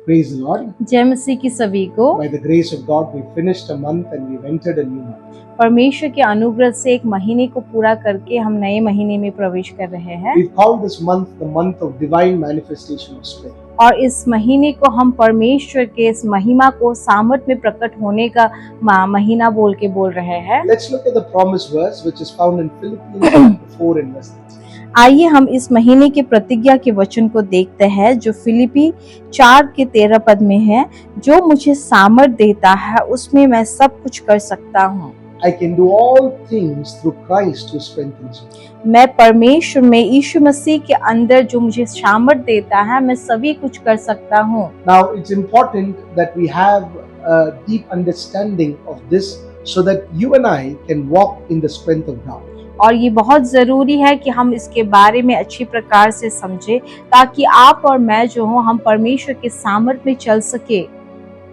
Praise the Lord. जय मसीह की सभी को। By the grace of God, we finished a month and we've entered a new month. परमेश्वर के अनुग्रह से एक महीने को पूरा करके हम नए महीने में प्रवेश कर रहे हैं We've called this month the month of divine manifestation of strength. और इस महीने को हम परमेश्वर के इस महिमा को सामर्थ में प्रकट होने का महीना बोल रहे हैं। Let's look at the promise verse which is found in Philippians chapter 4 and verse 13. आइए हम इस महीने के प्रतिज्ञा के वचन को देखते हैं जो फिलिपी 4 के 13 पद में है। जो मुझे सामर्थ देता है उसमें मैं सब कुछ कर सकता हूँ। I can do all things through Christ who strengthens me. मैं परमेश्वर में यीशु मसीह के अंदर जो मुझे सामर्थ देता है मैं सभी कुछ कर सकता हूँ। Now it's important that we have a deep understanding of this so that you and I can walk in the strength of God. और ये बहुत जरूरी है कि हम इसके बारे में अच्छी प्रकार से समझें ताकि आप और मैं जो हो हम परमेश्वर के सामर्थ में चल सके।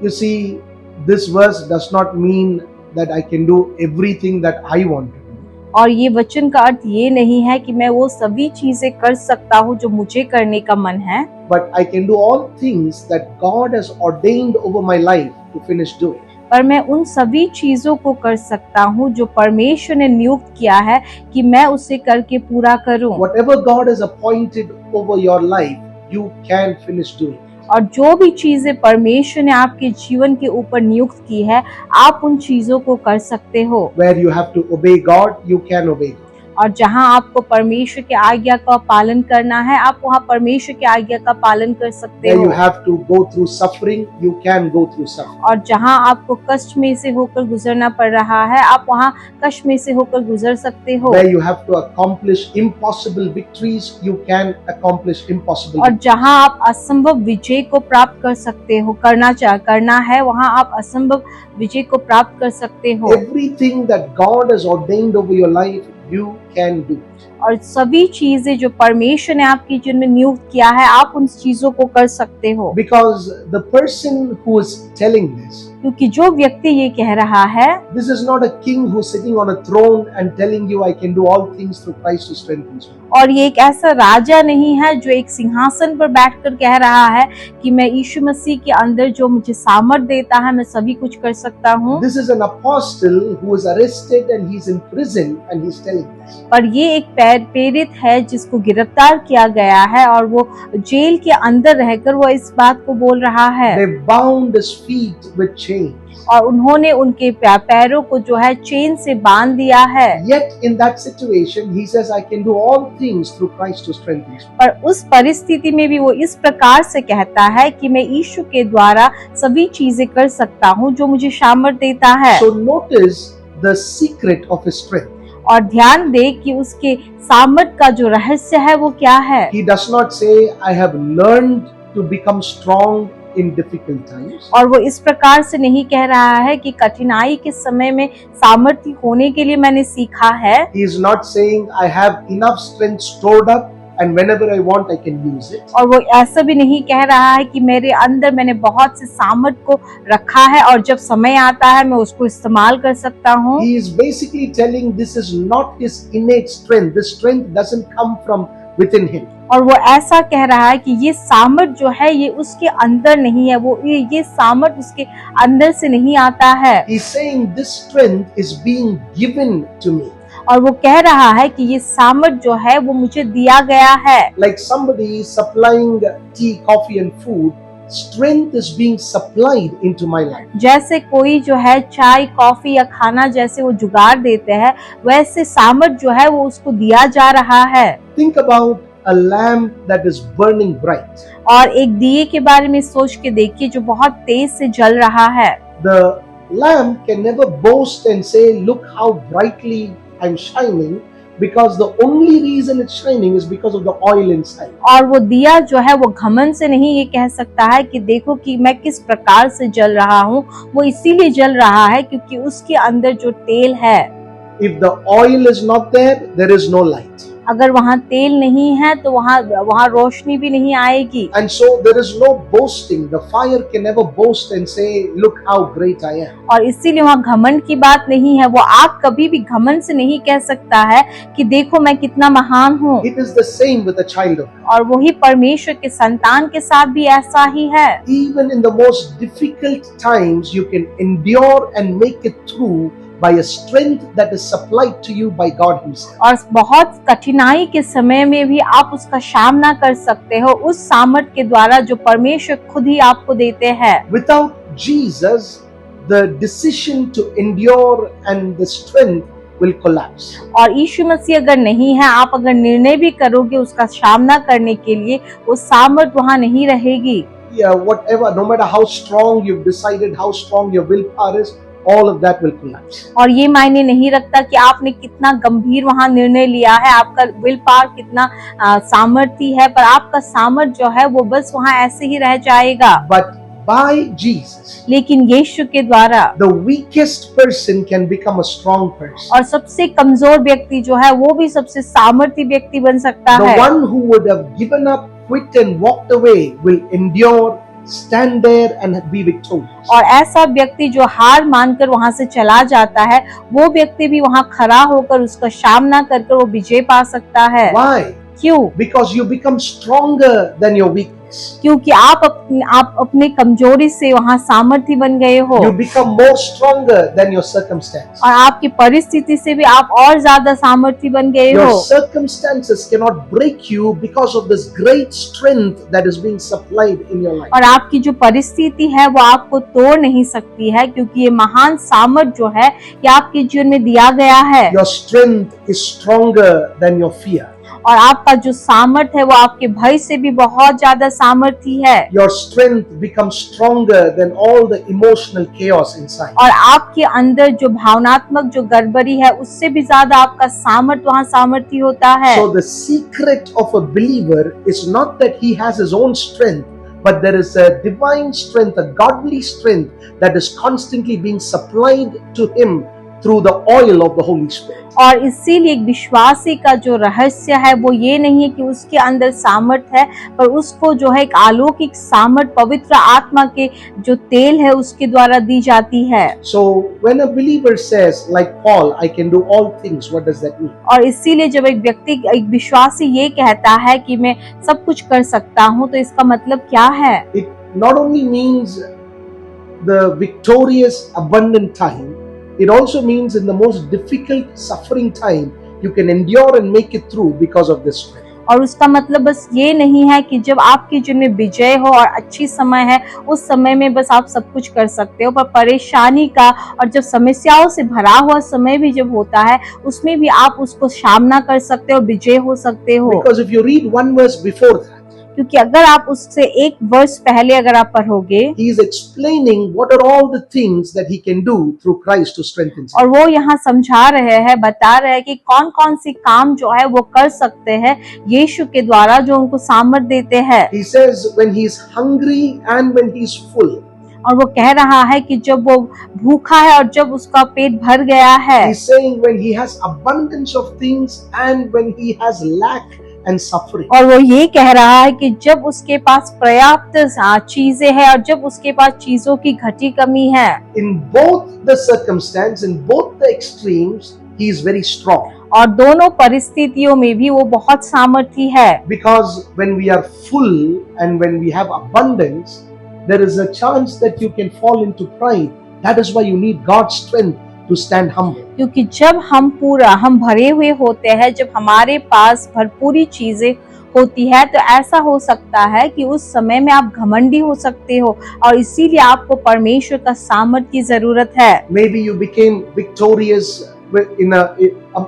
You see, this verse does not mean that I can do everything that I want to do. और ये वचन का अर्थ ये नहीं है कि मैं वो सभी चीजें कर सकता हूँ जो मुझे करने का मन है, But I can do all things that God has ordained over my life to finish doing. पर मैं उन सभी चीजों को कर सकता हूँ जो परमेश्वर ने नियुक्त किया है कि मैं उसे करके पूरा करूँ। Whatever God has appointed over your life, you can finish doing. और जो भी चीजें परमेश्वर ने आपके जीवन के ऊपर नियुक्त की है आप उन चीजों को कर सकते हो। Where you have to obey God, you can obey God. और जहाँ आपको परमेश्वर के आज्ञा का पालन करना है आप वहाँ परमेश्वर के आज्ञा का पालन कर सकते Where हो। you have to go through suffering, you can go through suffering. और जहाँ आपको कष्ट में से होकर गुजरना पड़ रहा है आप वहाँ कष्ट में से होकर गुजर सकते हो। Where you have to accomplish impossible victories, you can accomplish impossible और victories. जहाँ आप असंभव विजय को प्राप्त कर सकते हो करना है वहाँ आप असंभव विजय को प्राप्त कर सकते हो। Everything that God has ordained over your life, you can do. और सभी चीजें जो परमेश्वर ने आपके जीवन में नियुक्त किया है आप उन चीजों को कर सकते हो। Because the person who is telling this, क्योंकि जो व्यक्ति ये कह रहा है this is not a king who's sitting on a throne and telling you I can do all things through Christ who strengthens me. और ये एक ऐसा राजा नहीं है जो एक सिंहासन पर बैठकर कह रहा है कि मैं यीशु मसीह के अंदर जो मुझे सामर्थ देता है मैं सभी कुछ कर सकता हूँ। This is an apostle who is arrested and he's in prison and he's telling this. पर ये एक प्रेरित है जिसको गिरफ्तार किया गया है और वो जेल के अंदर रहकर वो इस बात को बोल रहा है। They bound his feet with chains. और उन्होंने उनके पैरों को जो है चेन से बांध दिया है। Yet in that situation, he says, I can do all things through Christ who strengthens me. पर उस परिस्थिति में भी वो इस प्रकार से कहता है कि मैं यीशु के द्वारा सभी चीजें कर सकता हूँ जो मुझे सामर्थ देता है। So notice the secret of his strength. और ध्यान दे कि उसके सामर्थ का जो रहस्य है वो क्या है। He does not say, I have learned to become strong in difficult times. और वो इस प्रकार से नहीं कह रहा है कि कठिनाई के समय में सामर्थ्य होने के लिए मैंने सीखा है। He is not saying, I have enough strength stored up and whenever I want I can use it. और वो ऐसा भी नहीं कह रहा है कि मेरे अंदर मैंने बहुत से सामर्थ को रखा है और जब समय आता है मैं उसको इस्तेमाल कर सकता हूँ। He is basically telling this is not his innate strength. This strength doesn't come from within him. और वो ऐसा कह रहा है कि ये सामर्थ जो है ये उसके अंदर नहीं है, वो ये सामर्थ उसके अंदर से नहीं आता है। He's saying this strength is being given to me. और वो कह रहा है कि ये सामर्थ जो है वो मुझे दिया गया है। Like somebody supplying tea, coffee and food, strength is being supplied into my life. जैसे कोई जो है चाय कॉफी या खाना जैसे वो जुगाड़ देते हैं वैसे सामर्थ जो है वो उसको दिया जा रहा है। Think about a lamp that is burning bright. और एक दिए के बारे में सोच के देखिए जो बहुत तेज से जल रहा है। The lamp can never boast and say, look how brightly I'm shining, because the only reason it's shining is because of the oil inside. और वो दिया जो है वो घमंड से नहीं ये कह सकता है कि देखो कि मैं किस प्रकार से जल रहा हूँ, वो इसीलिए जल रहा है क्योंकि उसके अंदर जो तेल है। If the oil is not there, there is no light. अगर वहाँ तेल नहीं है तो वहाँ रोशनी भी नहीं आएगी। And so there is no boasting. The fire can never boast and say, look how great I am. और इसीलिए वहाँ घमंड की बात नहीं है। वो आग कभी भी घमंड से नहीं कह सकता है कि देखो मैं कितना महान हूँ। It is the same with a child of God. और वही परमेश्वर के संतान के साथ भी ऐसा ही है। Even in the most difficult times, you can endure and make it through by a strength that is supplied to you by God Himself. और बहुत कठिनाई के समय में भी आप उसका सामना कर सकते हो उस सामर्थ के द्वारा जो परमेश्वर खुद ही आपको देते हैं। Without Jesus, the decision to endure and the strength will collapse. और यीशु मसीह अगर नहीं है, आप अगर निर्णय भी करोगे उसका सामना करने के लिए, वो सामर्थ वहाँ नहीं रहेगी। Yeah, whatever, no matter how strong you've decided, how strong your willpower is, all of that will collapse. और ये मायने नहीं रखता कि आपने कितना गंभीर वहाँ निर्णय लिया है, आपका विल पावर कितना सामर्थ्य है, पर आपका सामर्थ जो है वो बस वहाँ ऐसे ही रह जाएगा। But by Jesus, लेकिन यीशु के द्वारा the weakest person can become a strong person. और सबसे कमजोर व्यक्ति जो है वो भी सबसे सामर्थ्य व्यक्ति बन सकता The है। one who would have given up, quit and walked away will endure, stand there and be victorious. और ऐसा व्यक्ति जो हार मानकर वहां से चला जाता है, वो व्यक्ति भी वहां खड़ा होकर उसका सामना करके वो विजय पा सकता है। Why? क्यों? Because you become stronger than your weakness. क्योंकि आप अपने कमजोरी से वहां सामर्थ्य बन गए हो You become more stronger than your circumstance. और आपकी परिस्थिति से भी आप और ज्यादा सामर्थ्य बन गए Your हो। circumstances cannot break you because of this great strength that is being supplied in your life. और आपकी जो परिस्थिति है वो आपको तोड़ नहीं सकती है, क्योंकि ये महान सामर्थ जो है ये आपके जीवन में दिया गया है। Your strength is stronger than your fear. और आपका जो सामर्थ है वो आपके भय से भी बहुत ज्यादा सामर्थ्य है। Your strength becomes stronger than all the emotional chaos inside. और आपके अंदर जो भावनात्मक जो गड़बड़ी है उससे भी ज्यादा आपका सामर्थ वहाँ सामर्थ्य होता है। So the secret of a believer is not that he has his own strength, but there is a divine strength, a godly strength that is constantly being supplied to him through the oil of the Holy Spirit. और इसीलिए एक विश्वासी का जो रहस्य है वो ये नहीं है कि उसके अंदर सामर्थ है, पर उसको जो है एक अलौकिक सामर्थ पवित्र आत्मा के जो तेल है उसके द्वारा दी जाती है। So when a believer says, like Paul, I can do all things, what does that mean? और इसीलिए जब एक विश्वासी ये कहता है कि मैं सब कुछ कर सकता हूँ, तो इसका मतलब क्या है? It not only means the victorious abundant time, it also means in the most difficult suffering time you can endure and make it through because of this strength. और उसका मतलब बस ये नहीं है कि जब आपके जीवन में विजय हो और अच्छी समय है उस समय में बस आप सब कुछ कर सकते हो, पर परेशानी का और जब समस्याओं से भरा हुआ समय भी जब होता है उसमें भी आप उसको सामना कर सकते हो, विजय हो सकते हो। Because if you read one verse before that, क्योंकि अगर आप उससे एक वर्ष पहले अगर आप पढ़ोगे, he is explaining what are all the things that he can do through Christ to strengthen him. और वो यहाँ समझा रहे हैं, बता रहे हैं कि कौन कौन सी काम जो है वो कर सकते हैं यीशु के द्वारा जो उनको सामर्थ देते हैं। He says when he is hungry and when he is full. और वो कह रहा है कि जब वो भूखा है और जब उसका पेट भर गया है। He's saying when he has abundance of things and when he has lack and suffering. और वो ये कह रहा है कि जब उसके पास पर्याप्त चीजें हैं और जब उसके पास चीजों की घटी कमी है। In both the circumstance, in both the extremes, he is very strong. और दोनों परिस्थितियों में भी वो बहुत सामर्थी है। Because when we are full and when we have abundance, there is a chance that you can fall into pride. That is why you need God's strength to stand humble. क्योंकि जब हम भरे हुए होते हैं, जब हमारे पास भरपूरी चीजें होती है, तो ऐसा हो सकता है कि उस समय में आप घमंडी हो सकते हो और इसीलिए आपको परमेश्वर का सामर्थ की जरूरत है। Maybe you became victorious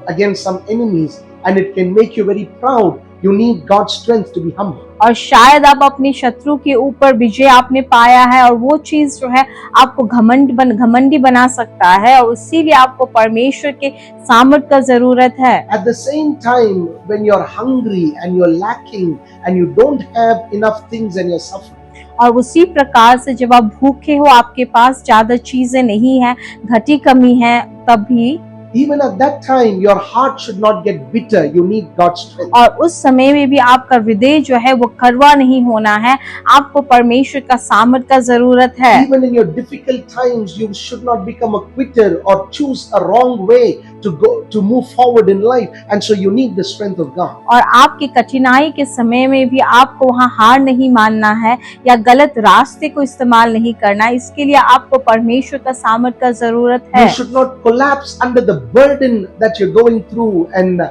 against some enemies and it can make you very proud. You need God's strength to be humble. और शायद आप अपने शत्रु के ऊपर विजय आपने पाया है और वो चीज जो है आपको घमंडी बना सकता है और इसीलिए आपको परमेश्वर के सामर्थ का जरूरत है। At the same time, when you're hungry and you're lacking and you don't have enough things and you're suffering. और उसी प्रकार से जब आप भूखे हो, आपके पास ज्यादा चीजें नहीं है, घटी कमी है, तब भी Even at that time, your heart should not get bitter. You need God's strength. और उस समय में भी आपका हृदय जो है वो कड़वा नहीं होना है, आपको परमेश्वर का सामर्थ का जरूरत है। Even in your difficult times, you should not become a quitter or choose a wrong way to move forward in life. And so you need the strength of God. और आपकी कठिनाई के समय में भी आपको वहाँ हार नहीं मानना है या गलत रास्ते को इस्तेमाल नहीं करना है। इसके लिए आपको परमेश्वर का सामर्थ का जरूरत है। You should not collapse under the burden that you're going through and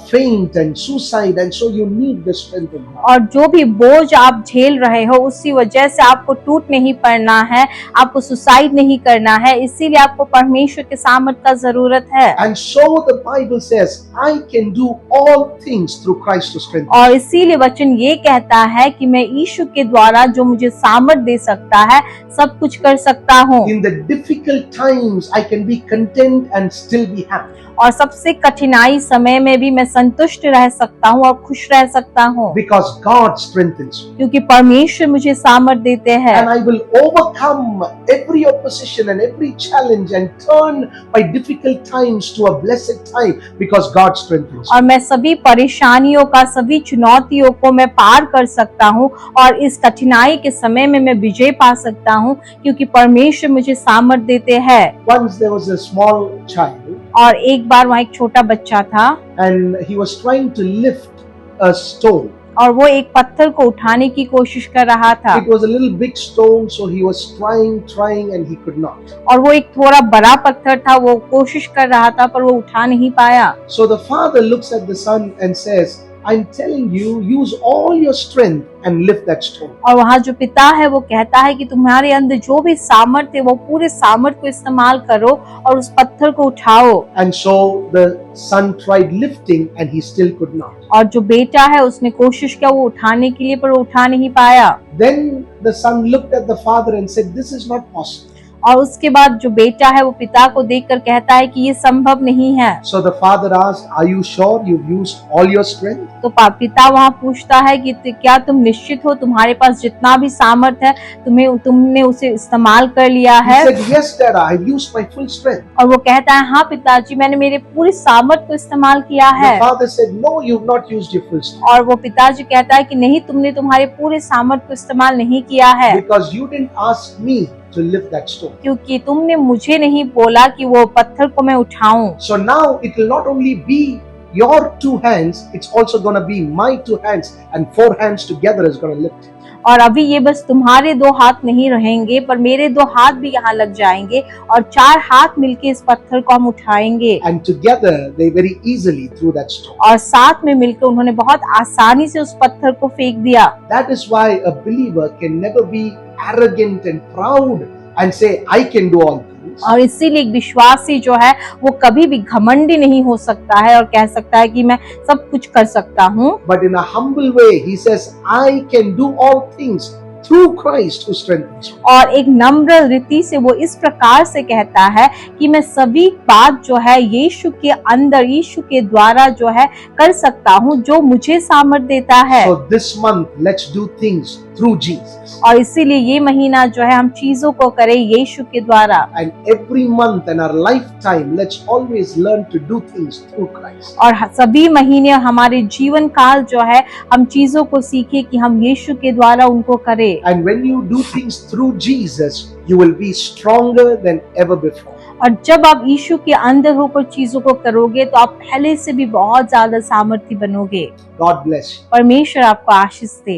faint and suicide, and so you need the strength of God. और जो भी बोझ आप झेल रहे हो उसी वजह से आपको टूट नहीं पड़ना है, आपको सुसाइड नहीं करना है, इसीलिए आपको परमेश्वर के सामर्थ का जरूरत है। And so the Bible says, I can do all things through Christ who strengthens me. और इसीलिए वचन ये कहता है कि मैं यीशु के द्वारा जो मुझे सामर्थ दे सकता है सब कुछ कर सकता हूँ। In the difficult times, I can be content and still be happy. और सबसे कठिनाई समय में भी मैं संतुष्ट रह सकता हूँ और खुश रह सकता हूँ, Because God strengthens me. क्योंकि परमेश्वर मुझे सामर्थ देते हैं। And I will overcome every opposition and every challenge and turn my difficult times to a blessed time because God strengthens me. और मैं सभी परेशानियों का, सभी चुनौतियों को मैं पार कर सकता हूँ और इस कठिनाई के समय में मैं विजय पा सकता हूँ क्योंकि परमेश्वर मुझे सामर्थ देते हैं। Once there was a small child और एक बार वहाँ एक छोटा बच्चा था and he was trying to lift a stone. और वो एक पत्थर को उठाने की कोशिश कर रहा था It was a little big stone, so he was trying and he could not. और वो एक थोड़ा बड़ा पत्थर था, वो कोशिश कर रहा था पर वो उठा नहीं पाया। So the father looks at the son and says, I'm telling you, use all your strength and lift that stone. और वहाँ जो पिता है वो कहता है कि तुम्हारे अंदर जो भी सामर्थ्य है वो पूरे सामर्थ्य को इस्तेमाल करो और उस पत्थर को उठाओ। And so the son tried lifting and he still could not. और जो बेटा है उसने कोशिश किया वो उठाने के लिए पर वो उठा नहीं पाया। Then the son looked at the father and said, this is not possible. और उसके बाद जो बेटा है वो पिता को देखकर कहता है कि ये संभव नहीं है। So the father asked, are you sure you've used all your strength? तो पिता वहाँ पूछता है कि क्या तुम निश्चित हो, तुम्हारे पास जितना भी सामर्थ्य है तुमने उसे इस्तेमाल कर लिया है? He said, yes dad, I've used my full strength. और वो कहता है हाँ पिताजी, मैंने मेरे पूरे सामर्थ्य को इस्तेमाल किया है। The father said, no, you've not used your full strength. और वो पिताजी कहता है कि नहीं, तुमने तुम्हारे पूरे सामर्थ्य को इस्तेमाल नहीं किया है, Because you didn't ask me to lift that stone. क्योंकि तुमने मुझे नहीं बोला कि वो पत्थर को मैं उठाऊं। So now it will not only be your two hands, it's also going to be my two hands, and four hands together is going to lift it. और अभी ये बस तुम्हारे दो हाथ नहीं रहेंगे पर मेरे दो हाथ भी यहाँ लग जाएंगे और चार हाथ मिलके इस पत्थर को हम उठाएंगे। And together they very easily threw that stone. और साथ में मिलकर उन्होंने बहुत आसानी से उस पत्थर को फेंक दिया। That is why a believer can never be arrogant and proud and say, I can do all things. और इसीलिए एक विश्वासी जो है वो कभी भी घमंडी नहीं हो सकता है और कह सकता है कि मैं सब कुछ कर सकता हूँ। But in a humble way, he says, I can do all things through Christ who strengthens me. और एक नम्र रीति से वो इस प्रकार से कहता है कि मैं सभी बात जो है यीशु के अंदर, यीशु के द्वारा जो है कर सकता हूँ जो मुझे सामर्थ्य देता है। So this month, let's do things through Jesus. और इसीलिए ये महीना जो है हम चीजों को करें यीशु के द्वारा। And every month in our lifetime, let's always learn to do things through Christ. और सभी महीने हमारे जीवन काल जो है हम चीजों को सीखे कि हम यीशु के द्वारा उनको करें। And when you do things through Jesus, you will be stronger than ever before. और जब आप यीशु के अंदर होकर चीजों को करोगे तो आप पहले से भी बहुत ज्यादा सामर्थ्य बनोगे। God bless you. परमेश्वर आपको आशीष दे।